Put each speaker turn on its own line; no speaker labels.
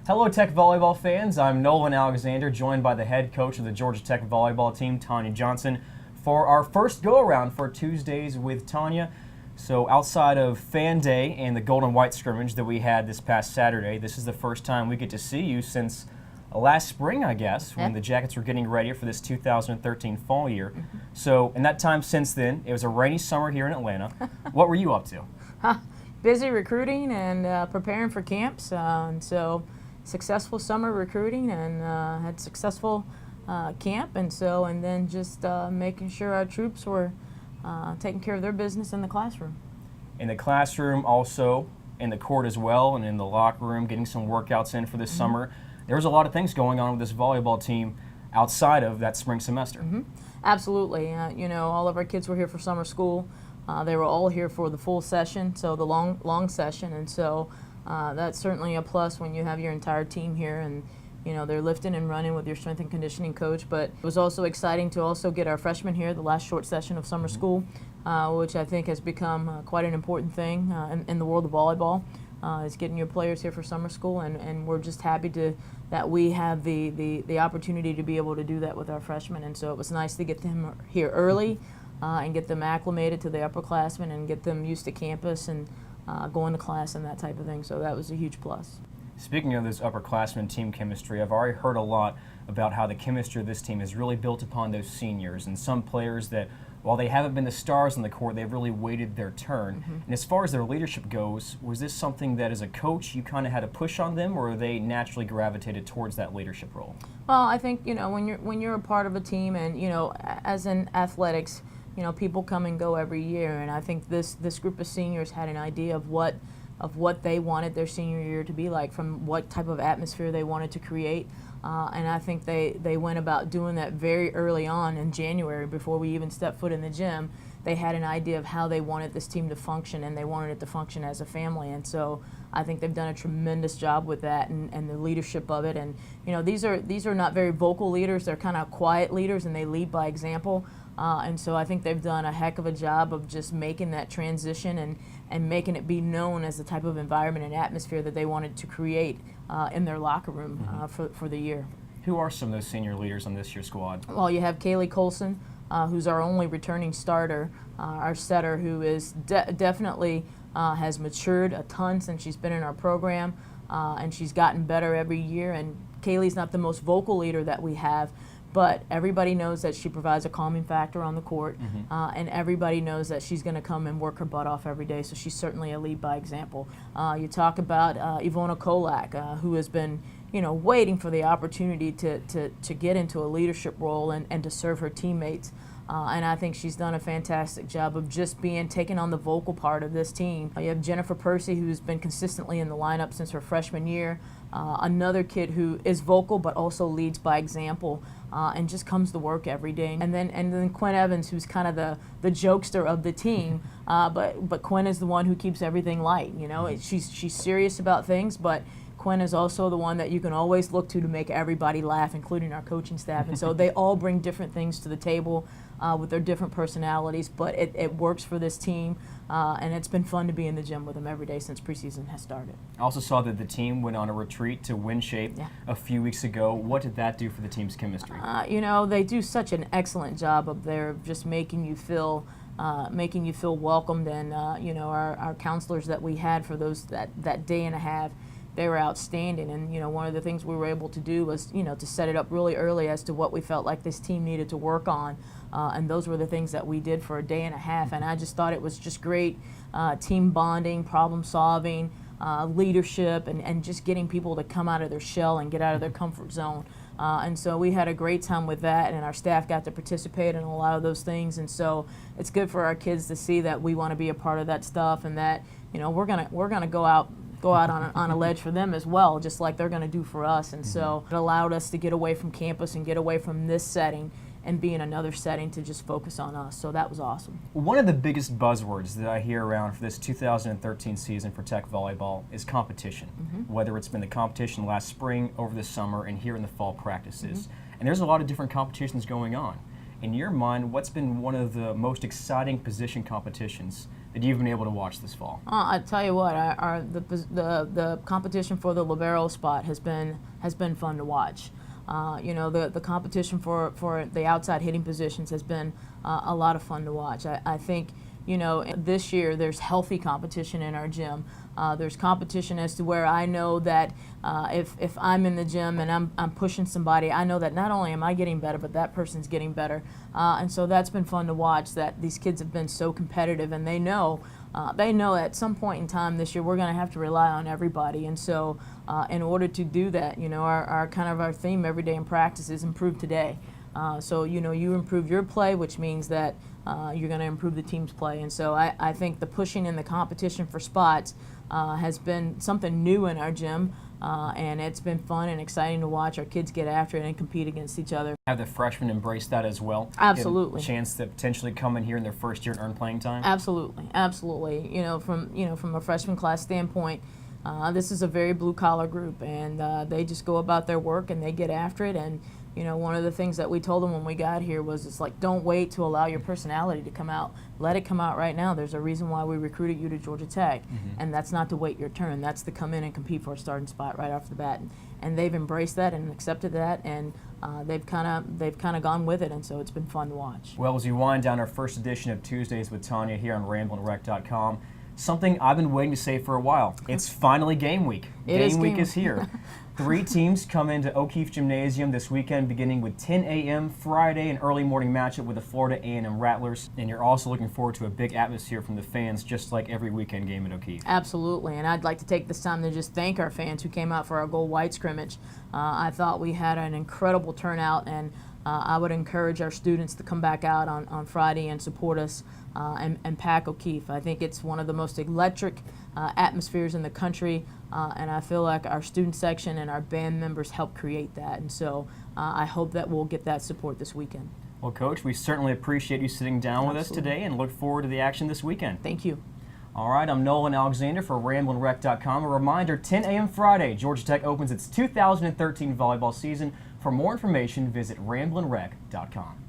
Hello, Tech Volleyball fans. I'm Nolan Alexander, joined by the head coach of the Georgia Tech Volleyball team, Tonya Johnson, for our first go-around for Tuesdays with Tonya. So outside of Fan Day and the Gold and White scrimmage that we had this past Saturday, this is the first time we get to see you since last spring, I guess, when the Jackets were getting ready for this 2013 fall year. So in that time since then, it was a rainy summer here in Atlanta. What were you up to?
Busy recruiting and preparing for camps, and so successful summer recruiting and had successful camp, and then just making sure our troops were taking care of their business in the classroom.
In the classroom, also in the court as well, and in the locker room, getting some workouts in for this summer. There was a lot of things going on with this volleyball team outside of that spring semester.
Absolutely. All of our kids were here for summer school. They were all here for the full session, so the long session, and so that's certainly a plus when you have your entire team here, and they're lifting and running with your strength and conditioning coach. But it was also exciting to also get our freshmen here, the last short session of summer school, which I think has become quite an important thing in the world of volleyball, is getting your players here for summer school, and we're just happy that we have the opportunity to be able to do that with our freshmen. And so it was nice to get them here early and get them acclimated to the upperclassmen and get them used to campus and going to class and that type of thing. So that was a huge plus.
Speaking of this upperclassmen team chemistry, I've already heard a lot about how the chemistry of this team is really built upon those seniors and some players that, while they haven't been the stars on the court, they've really waited their turn. And as far as their leadership goes, was this something that as a coach you kind of had to push on them, or they naturally gravitated towards that leadership role?
Well, I think when you're a part of a team, and as in athletics, people come and go every year, and I think this group of seniors had an idea of what they wanted their senior year to be like, from what type of atmosphere they wanted to create. And I think they went about doing that very early on in January, before we even stepped foot in the gym. They had an idea of how they wanted this team to function, and they wanted it to function as a family. And so I think they've done a tremendous job with that and the leadership of it. And these are not very vocal leaders. They're kind of quiet leaders, and they lead by example. And so I think they've done a heck of a job of just making that transition and making it be known as the type of environment and atmosphere that they wanted to create in their locker room for the year.
Who are some of those senior leaders on this year's squad?
Well, you have Kaylee Colson, who's our only returning starter, our setter, who is definitely has matured a ton since she's been in our program, and she's gotten better every year. And Kaylee's not the most vocal leader that we have, but everybody knows that she provides a calming factor on the court, and everybody knows that she's going to come and work her butt off every day, so she's certainly a lead by example. You talk about Ivona Kolak, who has been waiting for the opportunity to get into a leadership role and to serve her teammates. And I think she's done a fantastic job of just taking on the vocal part of this team. You have Jennifer Percy, who's been consistently in the lineup since her freshman year. Another kid who is vocal but also leads by example and just comes to work every day. And then Quinn Evans, who's kind of the jokester of the team, but Quinn is the one who keeps everything light. She's serious about things, but Quinn is also the one that you can always look to make everybody laugh, including our coaching staff. And so they all bring different things to the table with their different personalities, but it works for this team, and it's been fun to be in the gym with them every day since preseason has started.
I also saw that the team went on a retreat to WinShape a few weeks ago. What did that do for the team's chemistry?
They do such an excellent job up there of just making you feel welcomed, and our counselors that we had for that day and a half, they were outstanding. And one of the things we were able to do was to set it up really early as to what we felt like this team needed to work on, and those were the things that we did for a day and a half. And I just thought it was just great team bonding, problem solving, leadership, and just getting people to come out of their shell and get out of their comfort zone. And so we had a great time with that, and our staff got to participate in a lot of those things. And so it's good for our kids to see that we want to be a part of that stuff, and that we're gonna go out on a ledge for them as well, just like they're going to do for us. And so it allowed us to get away from campus and get away from this setting and be in another setting to just focus on us. So that was awesome.
One of the biggest buzzwords that I hear around for this 2013 season for Tech Volleyball is competition, whether it's been the competition last spring, over the summer, and here in the fall practices. And there's a lot of different competitions going on. In your mind, what's been one of the most exciting position competitions that you've been able to watch this fall?
I tell you what, the competition for the libero spot has been fun to watch. The competition for the outside hitting positions has been a lot of fun to watch. I think, this year there's healthy competition in our gym. There's competition as to where I know that if I'm in the gym and I'm pushing somebody, I know that not only am I getting better, but that person's getting better. And so that's been fun to watch, that these kids have been so competitive, and they know at some point in time this year we're going to have to rely on everybody. And so in order to do that, our theme every day in practice is improve today. So you improve your play, which means that you're going to improve the team's play. And so I think the pushing and the competition for spots has been something new in our gym, and it's been fun and exciting to watch our kids get after it and compete against each other.
Have the freshmen embrace that as well?
Absolutely.
Get a chance to potentially come in here in their first year and earn playing time?
Absolutely, absolutely. From a freshman class standpoint, this is a very blue-collar group, and they just go about their work and they get after it. And one of the things that we told them when we got here was, it's like, don't wait to allow your personality to come out. Let it come out right now. There's a reason why we recruited you to Georgia Tech, and that's not to wait your turn. That's to come in and compete for a starting spot right off the bat. And they've embraced that and accepted that, and they've kind of gone with it, and so it's been fun to watch.
Well, as we wind down our first edition of Tuesdays with Tonya here on RamblinRec.com, something I've been waiting to say for a while. It's finally game week. Game week is here. 3 teams come into O'Keefe Gymnasium this weekend, beginning with 10 a.m. Friday, an early morning matchup with the Florida A&M Rattlers. And you're also looking forward to a big atmosphere from the fans, just like every weekend game at O'Keefe.
Absolutely, and I'd like to take this time to just thank our fans who came out for our gold-white scrimmage. I thought we had an incredible turnout, and I would encourage our students to come back out on Friday and support us and pack O'Keefe. I think it's one of the most electric atmospheres in the country, and I feel like our student section and our band members help create that. And so I hope that we'll get that support this weekend.
Well, Coach, we certainly appreciate you sitting down with us today and look forward to the action this weekend.
Thank you.
All right, I'm Nolan Alexander for RamblinRec.com. A reminder, 10 a.m. Friday, Georgia Tech opens its 2013 volleyball season. For more information, visit RamblinRec.com.